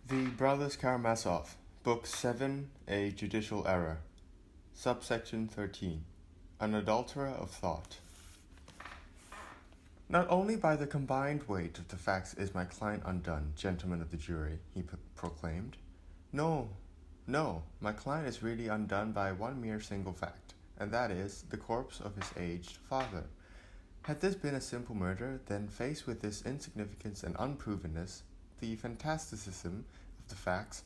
The Brothers Karamazov, Book 7, A Judicial Error, Subsection 13, An Adulterer of Thought. Not only by the combined weight of the facts is my client undone, gentlemen of the jury, he proclaimed. No, my client is really undone by one mere single fact, and that is the corpse of his aged father. Had this been a simple murder, then faced with this insignificance and unprovenness, the fantasticism of the facts,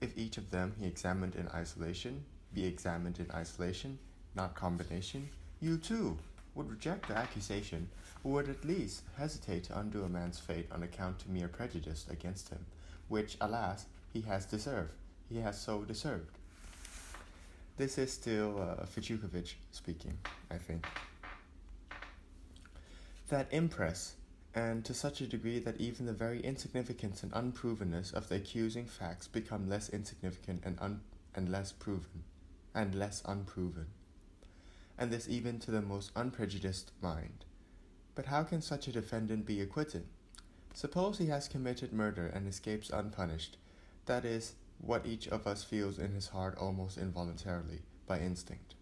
if each of them he examined in isolation, be examined in isolation, not combination, you too would reject the accusation, or would at least hesitate to undo a man's fate on account of mere prejudice against him, which, alas, he has so deserved. This is still Fichukovich speaking, I think. That impress, and to such a degree that even the very insignificance and unprovenness of the accusing facts become less insignificant and less unproven, and this even to the most unprejudiced mind. But how can such a defendant be acquitted? Suppose he has committed murder and escapes unpunished. That is what each of us feels in his heart almost involuntarily, by instinct.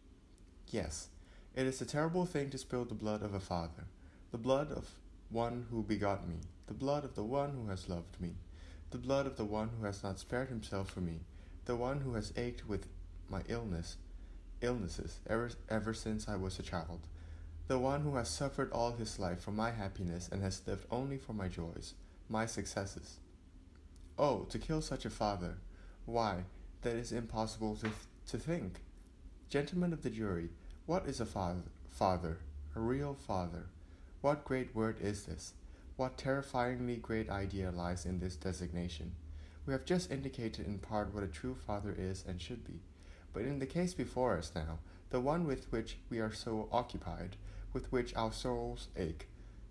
Yes, it is a terrible thing to spill the blood of a father, the blood of one who begot me, the blood of the one who has loved me, the blood of the one who has not spared himself for me, the one who has ached with my illnesses ever since I was a child, the one who has suffered all his life for my happiness and has lived only for my joys, my successes. Oh, to kill such a father! Why, that is impossible to think. Gentlemen of the jury, what is a father, a real father? What great word is this? What terrifyingly great idea lies in this designation? We have just indicated in part what a true father is and should be. But in the case before us now, the one with which we are so occupied, with which our souls ache,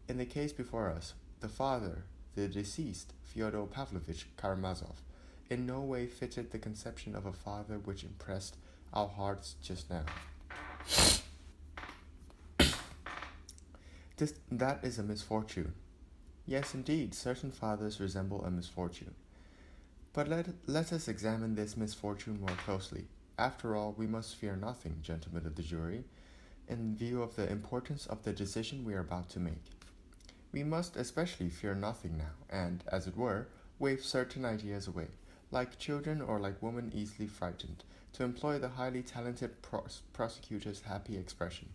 in the case before us, the father, the deceased Fyodor Pavlovich Karamazov, in no way fitted the conception of a father which impressed our hearts just now. That is a misfortune. Yes, indeed, certain fathers resemble a misfortune. But let us examine this misfortune more closely. After all, we must fear nothing, gentlemen of the jury, in view of the importance of the decision we are about to make. We must especially fear nothing now, and, as it were, wave certain ideas away, like children or like women easily frightened, to employ the highly talented prosecutor's happy expression.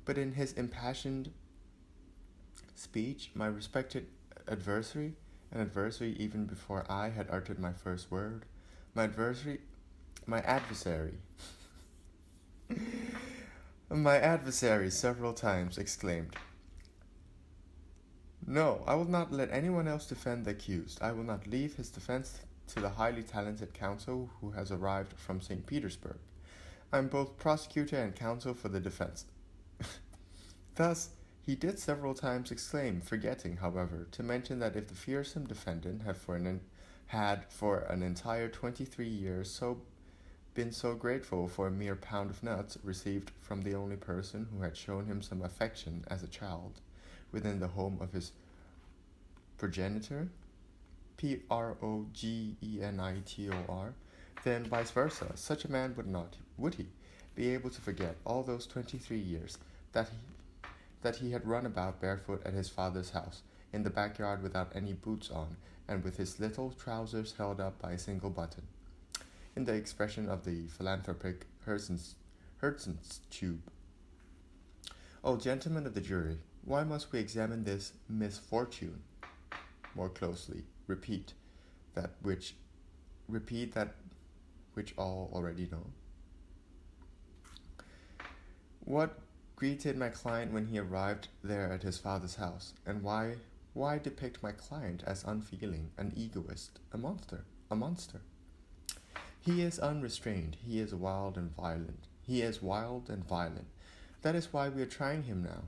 But in his impassioned speech, my respected adversary, an adversary even before I had uttered my first word, my adversary several times exclaimed, "No, I will not let anyone else defend the accused. I will not leave his defense to the highly talented counsel who has arrived from St. Petersburg. I am both prosecutor and counsel for the defense." Thus, he did several times exclaim, forgetting, however, to mention that if the fearsome defendant had for an entire 23 years been so grateful for a mere pound of nuts received from the only person who had shown him some affection as a child within the home of his progenitor, progenitor, then vice versa, such a man would he, be able to forget all those 23 years that he had run about barefoot at his father's house, in the backyard without any boots on, and with his little trousers held up by a single button, in the expression of the philanthropic Herzenstube. Oh, gentlemen of the jury, why must we examine this misfortune more closely? Repeat that which all already know. What greeted my client when he arrived there at his father's house, and why depict my client as unfeeling, an egoist, a monster? He is unrestrained, he is wild and violent. That is why we are trying him now.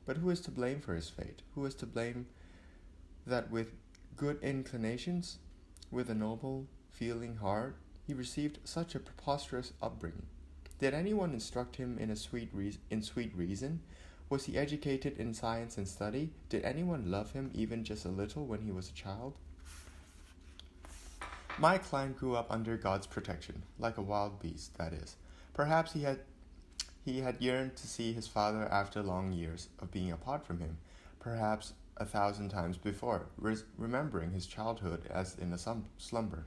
But who is to blame for his fate? Who is to blame that with good inclinations, with a noble, feeling heart, he received such a preposterous upbringing? Did anyone instruct him in sweet reason? Was he educated in science and study? Did anyone love him even just a little when he was a child? My client grew up under God's protection, like a wild beast, that is. Perhaps he had yearned to see his father after long years of being apart from him, perhaps 1,000 times before, remembering his childhood as in a slumber.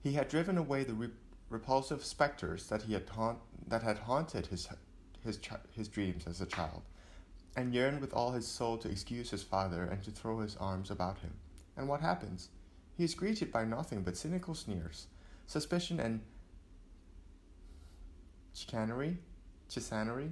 He had driven away the repulsive specters that had haunted his dreams as a child, and yearned with all his soul to excuse his father and to throw his arms about him. And what happens? He is greeted by nothing but cynical sneers, suspicion and chicanery, chicanery,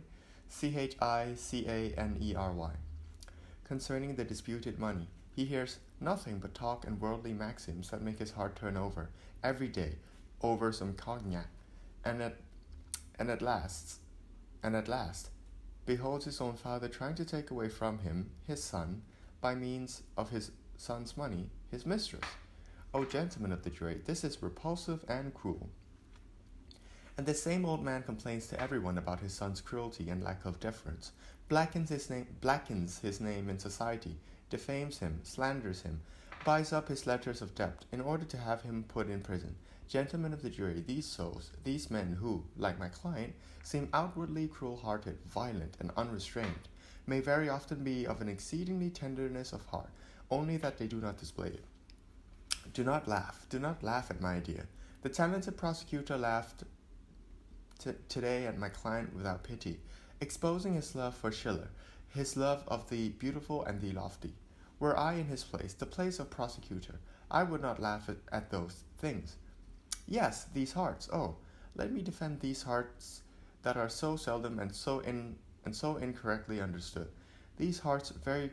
concerning the disputed money. He hears nothing but talk and worldly maxims that make his heart turn over every day over some cognac, and at last beholds his own father trying to take away from him, his son, by means of his son's money, his mistress. O gentlemen of the jury, this is repulsive and cruel. And the same old man complains to everyone about his son's cruelty and lack of deference, blackens his name in society, defames him, slanders him, buys up his letters of debt in order to have him put in prison. Gentlemen of the jury, these souls, these men who, like my client, seem outwardly cruel-hearted, violent, and unrestrained, may very often be of an exceedingly tenderness of heart, only that they do not display it. Do not laugh at my idea. The talented prosecutor laughed today at my client without pity, exposing his love for Schiller, his love of the beautiful and the lofty. Were I in his place, the place of prosecutor, I would not laugh at those things. Yes, these hearts. Oh, let me defend these hearts that are so seldom and so incorrectly understood. These hearts very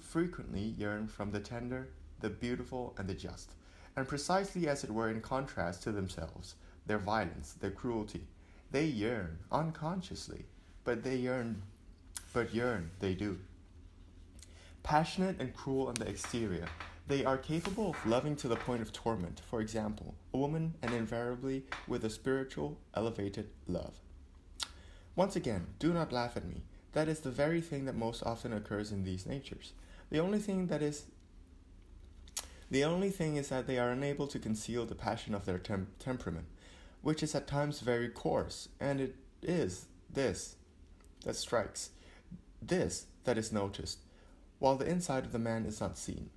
frequently yearn from the tender, the beautiful, and the just, and precisely as it were in contrast to themselves, their violence, their cruelty. They yearn, unconsciously, but yearn they do. Passionate and cruel on the exterior, they are capable of loving to the point of torment, for example, a woman, and invariably with a spiritual, elevated love. Once again, do not laugh at me. That is the very thing that most often occurs in these natures. The only thing is that they are unable to conceal the passion of their temperament, which is at times very coarse, and it is this that strikes, this that is noticed, while the inside of the man is not seen.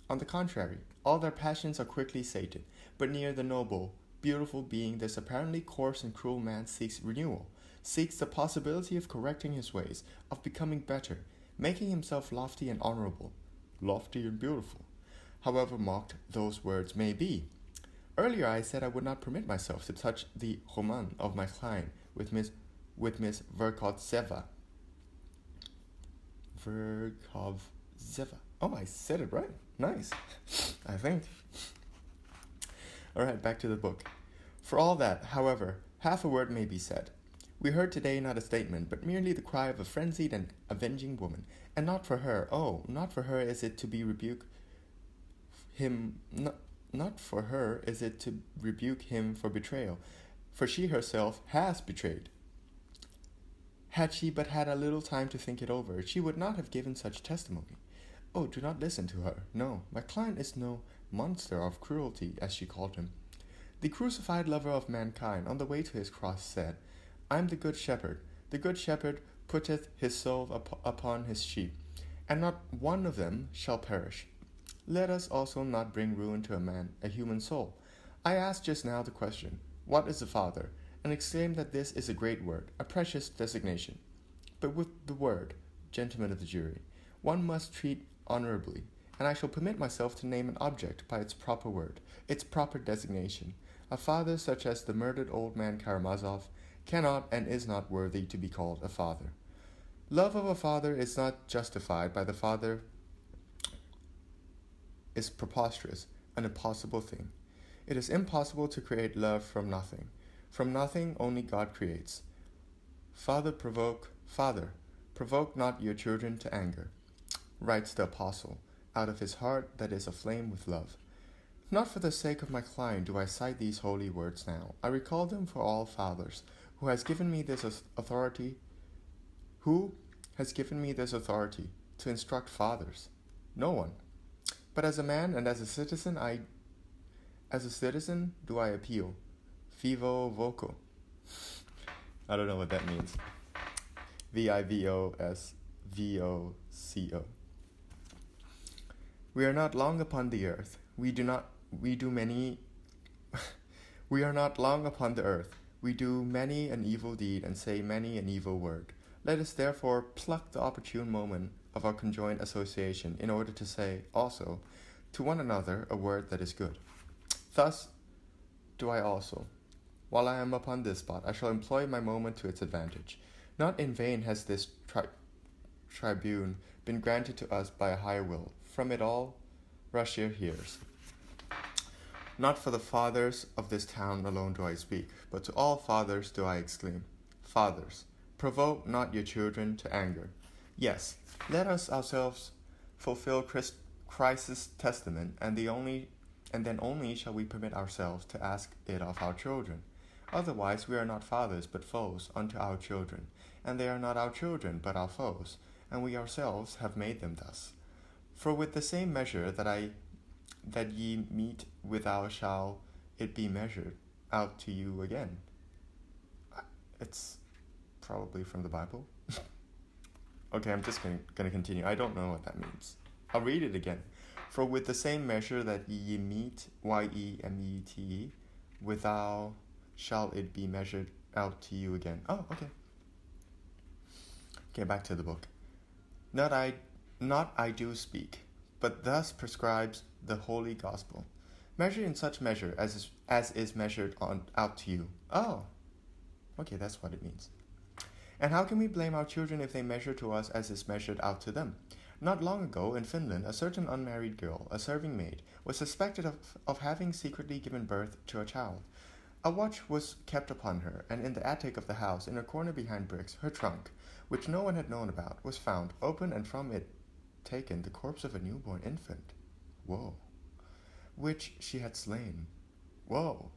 On the contrary, all their passions are quickly sated, but near the noble, beautiful being this apparently coarse and cruel man seeks renewal, seeks the possibility of correcting his ways, of becoming better, making himself lofty and honorable, lofty and beautiful, however mocked those words may be. Earlier I said I would not permit myself to touch the roman of my client with Miss Verkovzeva. Oh, I said it right. Nice. I think. Alright, back to the book. For all that, however, half a word may be said. We heard today not a statement, but merely the cry of a frenzied and avenging woman, and not for her, not for her is it to rebuke him for betrayal, for she herself has betrayed. Had she but had a little time to think it over, she would not have given such testimony. Oh, do not listen to her. No, my client is no monster of cruelty, as she called him. The crucified lover of mankind, on the way to his cross, said, I am the good shepherd. The good shepherd putteth his soul upon his sheep, and not one of them shall perish. Let us also not bring ruin to a human soul. I asked just now the question, what is a father? And exclaimed that this is a great word, a precious designation. But with the word, gentlemen of the jury, one must treat honorably, and I shall permit myself to name an object by its proper word, its proper designation. A father such as the murdered old man Karamazov cannot and is not worthy to be called a father. Love of a father is not justified by the father is preposterous, an impossible thing. It is impossible to create love from nothing. From nothing only God creates. Father, provoke not your children to anger, writes the apostle, out of his heart that is aflame with love. Not for the sake of my client do I cite these holy words now. I recall them for all fathers, who has given me this authority to instruct fathers? No one. But as a man and as a citizen, As a citizen, do I appeal? Vivo voco. I don't know what that means. VIVOSVOCO. We are not long upon the earth. We are not long upon the earth. We do many an evil deed and say many an evil word. Let us therefore pluck the opportune moment of our conjoined association in order to say, also, to one another a word that is good. Thus do I also. While I am upon this spot, I shall employ my moment to its advantage. Not in vain has this tribune been granted to us by a higher will. From it all, Russia hears. Not for the fathers of this town alone do I speak, but to all fathers do I exclaim, Fathers, provoke not your children to anger. Yes, let us ourselves fulfill Christ's testament, and then only shall we permit ourselves to ask it of our children. Otherwise we are not fathers but foes unto our children, and they are not our children but our foes, and we ourselves have made them thus. For with the same measure that ye mete withal shall it be measured out to you again. It's probably from the Bible. Okay, I'm just going to continue. I don't know what that means. I'll read it again. For with the same measure that ye mete, Y-E-M-E-T-E, withal shall it be measured out to you again. Oh, okay. Okay, back to the book. Not I do speak, but thus prescribes the holy gospel. Measure in such measure as is measured out to you. Oh, okay, that's what it means. And how can we blame our children if they measure to us as is measured out to them? Not long ago, in Finland, a certain unmarried girl, a serving maid, was suspected of having secretly given birth to a child. A watch was kept upon her, and in the attic of the house, in a corner behind bricks, her trunk, which no one had known about, was found, open, and from it taken the corpse of a newborn infant. Whoa. Which she had slain. Whoa.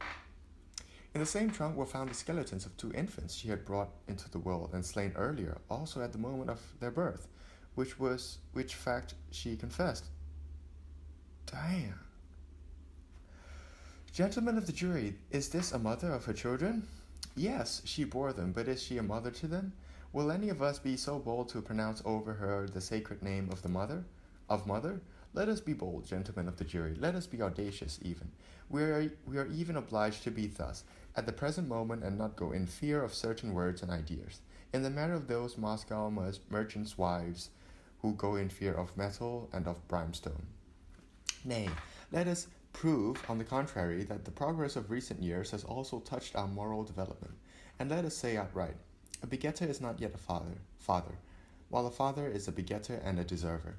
In the same trunk were found the skeletons of 2 infants she had brought into the world and slain earlier, also at the moment of their birth, which fact she confessed. Damn. Gentlemen of the jury, is this a mother of her children? Yes, she bore them, but is she a mother to them? Will any of us be so bold to pronounce over her the sacred name of the mother? Of mother? Let us be bold, gentlemen of the jury. Let us be audacious even. We are even obliged to be thus, at the present moment, and not go in fear of certain words and ideas. In the matter of those Moscow merchants' wives, who go in fear of metal and of brimstone. Nay, let us prove, on the contrary, that the progress of recent years has also touched our moral development. And let us say outright, a begetter is not yet a father, while a father is a begetter and a deserver.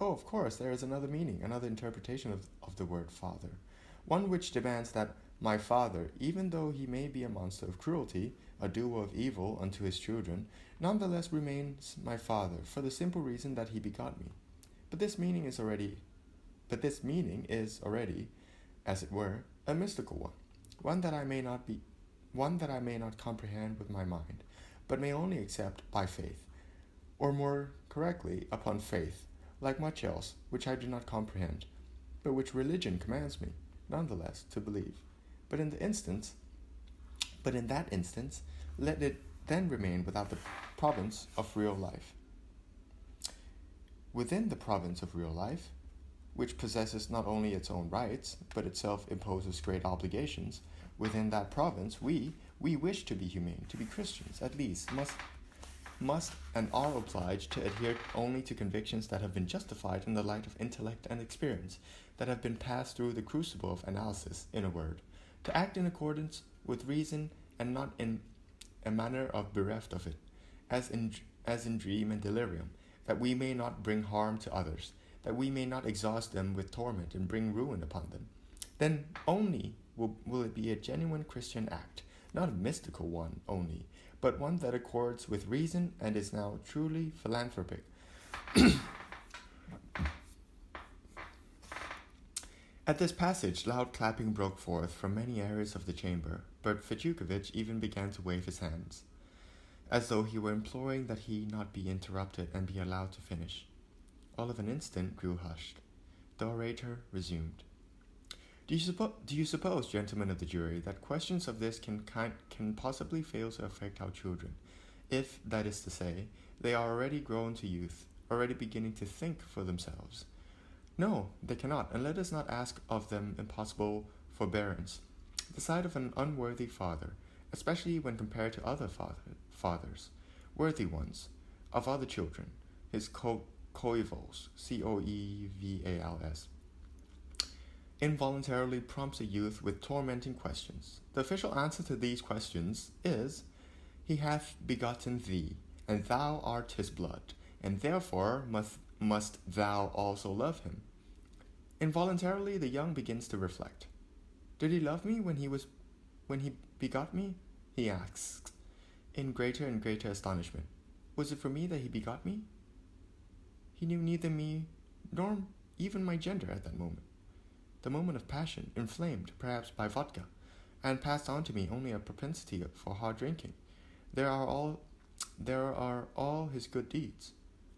Oh, of course, there is another meaning, another interpretation of the word father, one which demands that my father, even though he may be a monster of cruelty, a doer of evil unto his children, nonetheless remains my father, for the simple reason that he begot me. But this meaning is already, as it were, a mystical one that I may not comprehend with my mind, but may only accept by faith, or more correctly, upon faith, like much else, which I do not comprehend, but which religion commands me, nonetheless, to believe. But in that instance, let it then remain without the province of real life. Within the province of real life, which possesses not only its own rights, but itself imposes great obligations, within that province we wish to be humane, to be Christians, at least, must and are obliged to adhere only to convictions that have been justified in the light of intellect and experience, that have been passed through the crucible of analysis, in a word, to act in accordance with reason and not in a manner of bereft of it, as in dream and delirium, that we may not bring harm to others, that we may not exhaust them with torment and bring ruin upon them. Then only will it be a genuine Christian act, not a mystical one only, but one that accords with reason and is now truly philanthropic. At this passage, loud clapping broke forth from many areas of the chamber, but Fetyukovitch even began to wave his hands, as though he were imploring that he not be interrupted and be allowed to finish. All of an instant grew hushed. The orator resumed. Do you suppose, gentlemen of the jury, that questions of this can possibly fail to affect our children, if, that is to say, they are already grown to youth, already beginning to think for themselves? No, they cannot, and let us not ask of them impossible forbearance. The sight of an unworthy father, especially when compared to other fathers, worthy ones, of other children, his coevals, coevals, involuntarily prompts a youth with tormenting questions. The official answer to these questions is, He hath begotten thee, and thou art his blood, and therefore must thou also love him. Involuntarily the young begins to reflect. Did he love me when he begot me? He asks, in greater and greater astonishment. Was it for me that he begot me? He knew neither me nor even my gender at that moment. The moment of passion, inflamed perhaps by vodka, and passed on to me only a propensity for hard drinking. There are all his good deeds.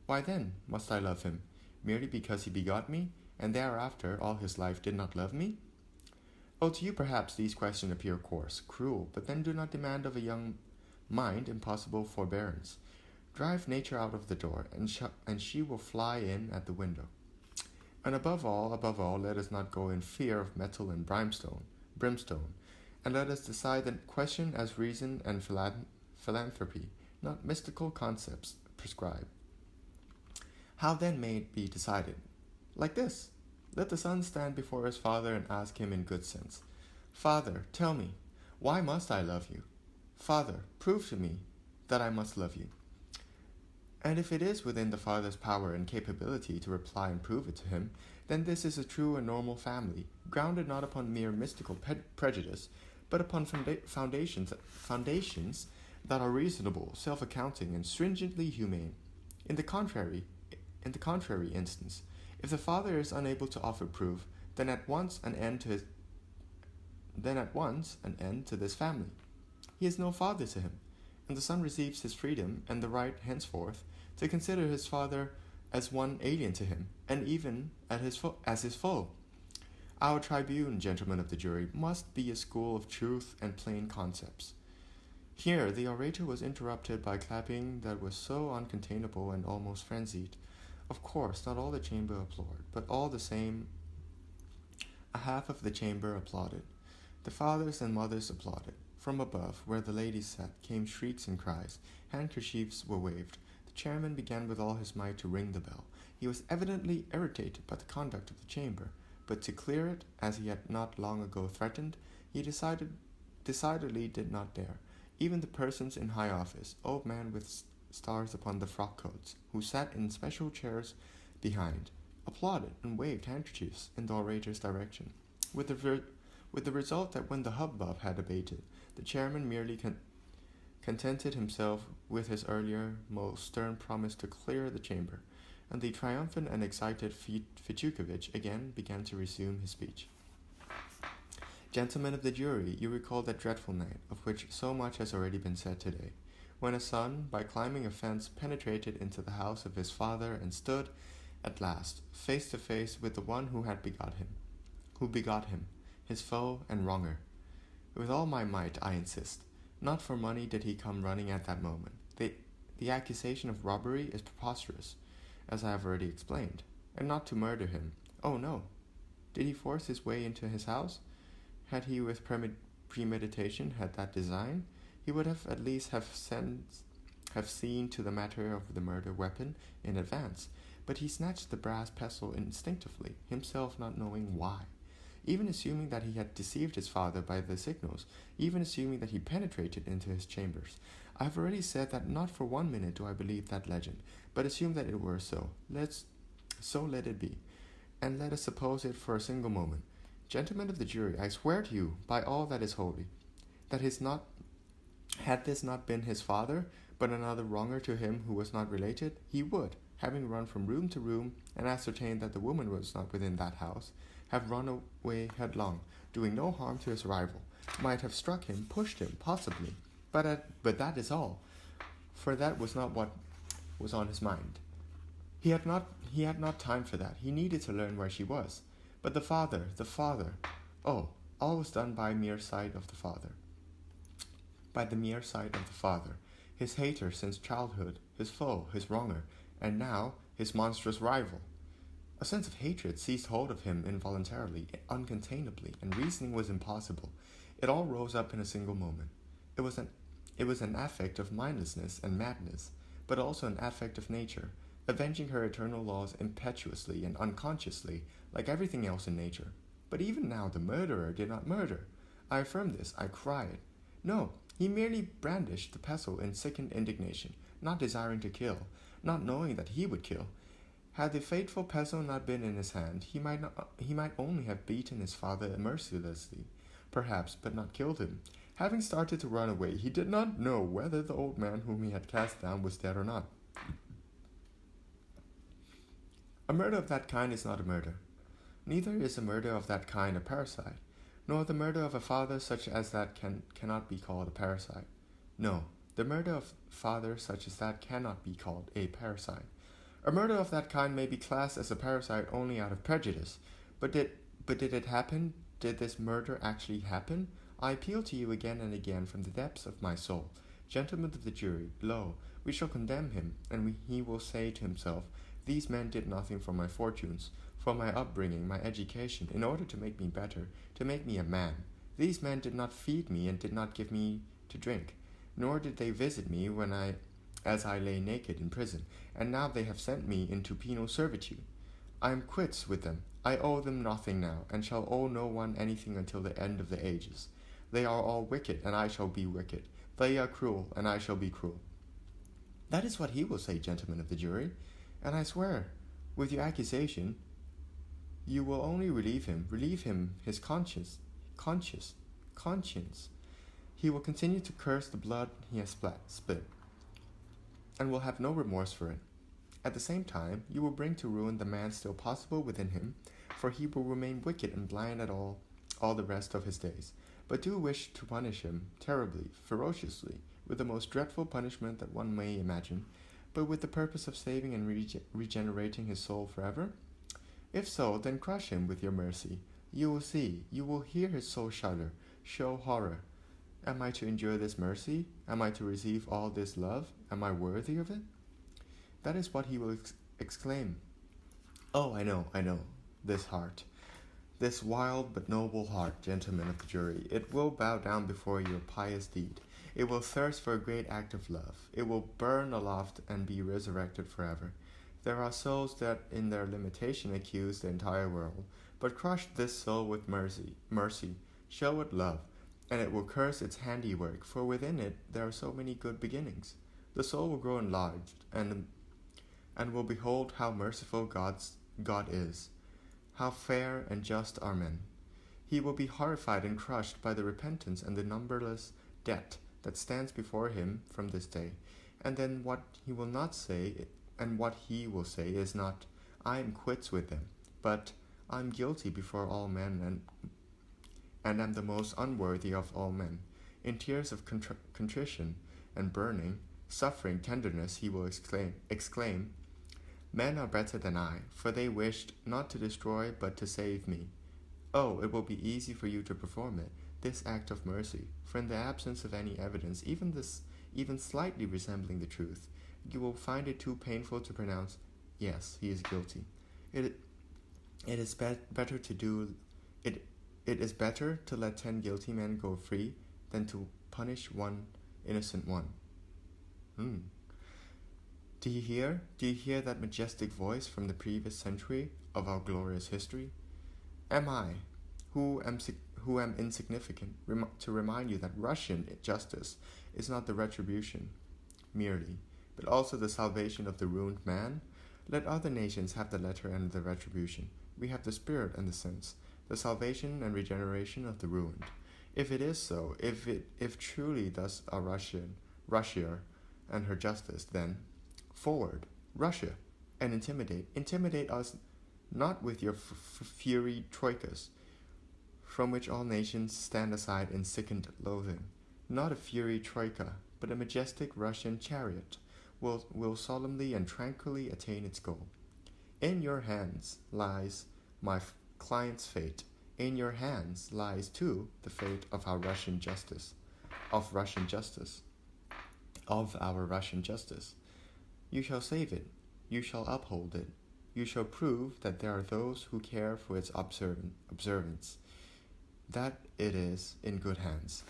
Why then must I love him, merely because he begot me, and thereafter all his life did not love me? Oh, to you perhaps these questions appear coarse, cruel, but then do not demand of a young mind impossible forbearance. Drive nature out of the door, and she will fly in at the window. And above all, let us not go in fear of metal and brimstone, and let us decide the question as reason and philanthropy, not mystical concepts, prescribe. How then may it be decided? Like this. Let the son stand before his father and ask him in good sense, Father, tell me, why must I love you? Father, prove to me that I must love you. And if it is within the father's power and capability to reply and prove it to him, then this is a true and normal family, grounded not upon mere mystical prejudice, but upon foundations that are reasonable, self-accounting, and stringently humane. In the contrary instance, if the father is unable to offer proof, then at once an end to this family. He is no father to him, and the son receives his freedom and the right henceforth to consider his father as one alien to him, and even as his foe. Our tribune, gentlemen of the jury, must be a school of truth and plain concepts. Here the orator was interrupted by clapping that was so uncontainable and almost frenzied. Of course, not all the chamber applauded, but all the same, a half of the chamber applauded. The fathers and mothers applauded. From above, where the ladies sat, came shrieks and cries. Handkerchiefs were waved. The chairman began with all his might to ring the bell. He was evidently irritated by the conduct of the chamber, but to clear it, as he had not long ago threatened, he decidedly did not dare. Even the persons in high office, old men with stars upon the frock coats, who sat in special chairs behind, applauded and waved handkerchiefs in the orator's direction, with the result that when the hubbub had abated, the chairman merely contented himself with his earlier, most stern promise to clear the chamber, and the triumphant and excited Fetukovich again began to resume his speech. Gentlemen of the jury, you recall that dreadful night, of which so much has already been said today, when a son, by climbing a fence, penetrated into the house of his father and stood, at last, face to face with the one who begot him, his foe and wronger. With all my might, I insist. Not for money did he come running at that moment. The accusation of robbery is preposterous, as I have already explained, and not to murder him. Oh no! Did he force his way into his house? Had he with premeditation had that design, he would have at least have seen to the matter of the murder weapon in advance, but he snatched the brass pestle instinctively, himself not knowing why. Even assuming that he had deceived his father by the signals, even assuming that he penetrated into his chambers, I have already said that not for 1 minute do I believe that legend, but assume that it were so. So let it be, and let us suppose it for a single moment. Gentlemen of the jury, I swear to you, by all that is holy, that had this not been his father, but another wronger to him who was not related, he would, having run from room to room, and ascertained that the woman was not within that house, have run away headlong, doing no harm to his rival, might have struck him, pushed him, possibly, but that is all, for that was not what was on his mind. He had not time for that. He needed to learn where she was. But the father, Oh, all was done by mere sight of the father. By the mere sight of the father, his hater since childhood, his foe, his wronger, and now his monstrous rival. A sense of hatred seized hold of him involuntarily, uncontainably, and reasoning was impossible. It all rose up in a single moment. It was an affect of mindlessness and madness, but also an affect of nature, avenging her eternal laws impetuously and unconsciously, like everything else in nature. But even now the murderer did not murder. I affirm this, I cry it. No, he merely brandished the pestle in sickened indignation, not desiring to kill, not knowing that he would kill. Had the fateful pestle not been in his hand, he might only have beaten his father mercilessly, perhaps, but not killed him. Having started to run away, he did not know whether the old man whom he had cast down was dead or not. A murder of that kind is not a murder. Neither is a murder of that kind a parricide, nor the murder of a father such as that cannot be called a parricide. No, the murder of a father such as that cannot be called a parricide. A murder of that kind may be classed as a parricide only out of prejudice. But did it happen? Did this murder actually happen? I appeal to you again and again from the depths of my soul. Gentlemen of the jury, lo, we shall condemn him, and he will say to himself, these men did nothing for my fortunes, for my upbringing, my education, in order to make me better, to make me a man. These men did not feed me and did not give me to drink, nor did they visit me as I lay naked in prison, and now they have sent me into penal servitude. I am quits with them. I owe them nothing now, and shall owe no one anything until the end of the ages. They are all wicked, and I shall be wicked. They are cruel, and I shall be cruel. That is what he will say, gentlemen of the jury, and I swear, with your accusation, you will only relieve him his conscience. He will continue to curse the blood he has spilled, and will have no remorse for it. At the same time, you will bring to ruin the man still possible within him, for he will remain wicked and blind at all the rest of his days. But do wish to punish him terribly, ferociously, with the most dreadful punishment that one may imagine, but with the purpose of saving and regenerating his soul forever? If so, then crush him with your mercy. You will see, you will hear his soul shudder, show horror. Am I to endure this mercy? Am I to receive all this love? Am I worthy of it? That is what he will exclaim. Oh, I know, this heart. This wild but noble heart, gentlemen of the jury, it will bow down before your pious deed. It will thirst for a great act of love. It will burn aloft and be resurrected forever. There are souls that in their limitation accuse the entire world, but crush this soul with mercy, show it love, and it will curse its handiwork, for within it there are so many good beginnings. The soul will grow enlarged, and will behold how merciful God is, how fair and just are men. He will be horrified and crushed by the repentance and the numberless debt that stands before him from this day, and then what he will not say, and what he will say is not, I am quits with them, but I am guilty before all men, and am the most unworthy of all men. In tears of contrition and burning, suffering tenderness, he will exclaim, men are better than I, for they wished not to destroy but to save me. Oh, it will be easy for you to perform it, this act of mercy, for in the absence of any evidence, even slightly resembling the truth, you will find it too painful to pronounce, yes, he is guilty. It is better to do it. It is better to let 10 guilty men go free than to punish one innocent one. Do you hear that majestic voice from the previous century of our glorious history? Am I, who am insignificant, to remind you that Russian justice is not the retribution merely, but also the salvation of the ruined man? Let other nations have the letter and the retribution. We have the spirit and the sense, the salvation and regeneration of the ruined. If it is so, if truly thus are Russia and her justice, then forward, Russia, and intimidate us not with your fury troikas, from which all nations stand aside in sickened loathing. Not a fury troika, but a majestic Russian chariot will solemnly and tranquilly attain its goal. In your hands lies my client's fate. In your hands lies, too, the fate of our Russian justice. Of our Russian justice. You shall save it. You shall uphold it. You shall prove that there are those who care for its observance, that it is in good hands.